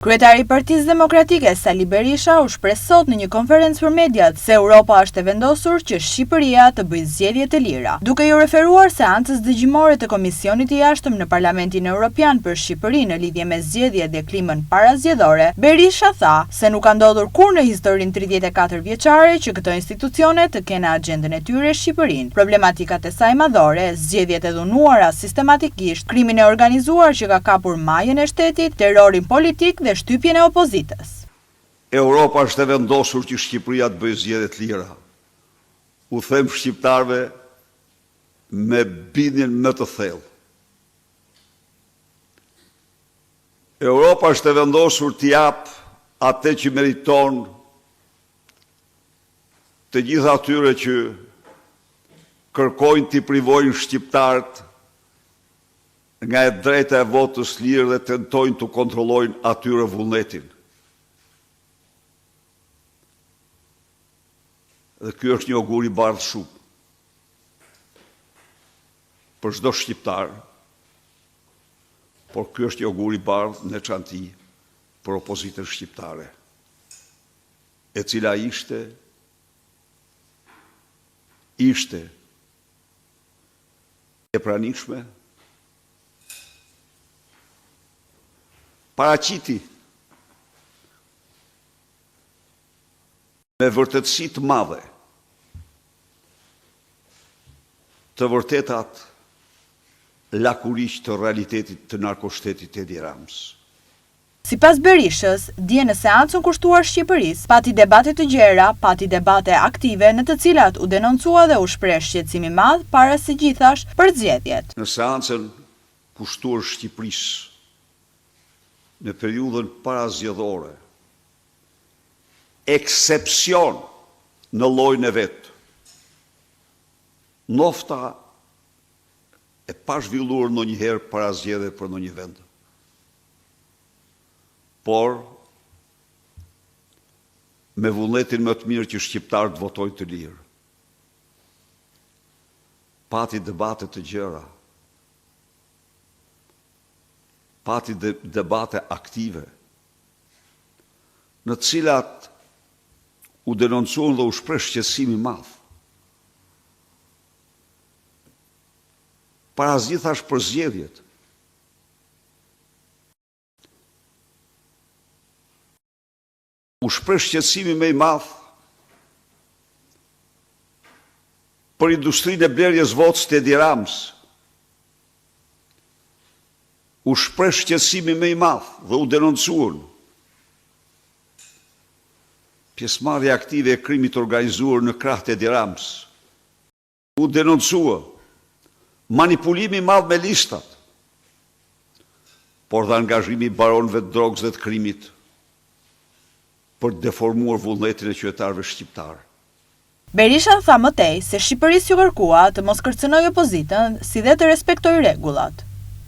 Kryetari i Partisë Demokratike Sali Berisha u shpreh sot në një konferencë për mediat se Europa është e vendosur që Shqipëria të bëjë zgjedhje të lira. Duke ju referuar seancës dëgjimore të Komisionit të Jashtëm në Parlamentin Evropian për Shqipërinë në lidhje me zgjedhjet dhe klimën parazgjedhore, Berisha tha se nuk ka ndodhur kurrë në historinë 34 vjeçare që këto institucione të kenë agjendën e tyre Shqipërinë. Problematikat e saj madhore, zgjedhjet e dhunuara sistematikisht, krimin e organizuar që ka kapur majën e shtetit, terrorin politik dhe shtypjen e opozitës. Europa është e vendosur që Shqipëria të bëjë zgjedhje të lira. U them shqiptarëve me bindjen më të thellë. Europa është e vendosur të jap atë që meriton të gjithë atyre që kërkojnë t'i privojnë shqiptarët nga e drejta e votës lirë dhe tentojnë të kontrollojnë atyre vullnetin. Dhe ky është një ogur i bardhë shumë për çdo shqiptar, por ky është një ogur i bardhë në çanti për opozitën shqiptare, e cila ishte e pranishme, paraqiti me vërtetësi të madhe të vërtetat lakuriq të realitetit të narkoshtetit Edi Ramës. Sipas Berishës, dje në seancën kushtuar Shqipërisë, pati debate të gjera, pati debate aktive në të cilat u denoncua dhe u shpreh shqetësim i madh para së gjithash për zgjedhjet. Në seancën kushtuar Shqipërisë, në periudhën parazgjedhore, eksepsion në llojin e vet, nofta e pazhvilluar ndonjëherë parazgjedhje për ndonjë vend. Por me vullnetin më të mirë që shqiptarët votojnë të lirë. Pati debate të gjera, pati debate aktive, në cilat u denoncuan dhe u shpreh shqetësim i madh. Parazgjethash për zgjedhjet. U shpreh shqetësimi më i madh për industrinë e blerjes votës të Edi Ramës. U shpreh shqetësimi më i madh dhe u denoncuan pjesëmarrja aktive e krimit organizuar në krah të Edi Ramës. U denoncua manipulimi i madh me listat, por dhe angazhimi i baronëve të drogës dhe të krimit për të deformuar vullnetin e qytetarëve shqiptar. Berisha tha më tej se Shqipërisë ju kërkua të mos kërcënojë opozitën, si dhe të respektojë rregullat.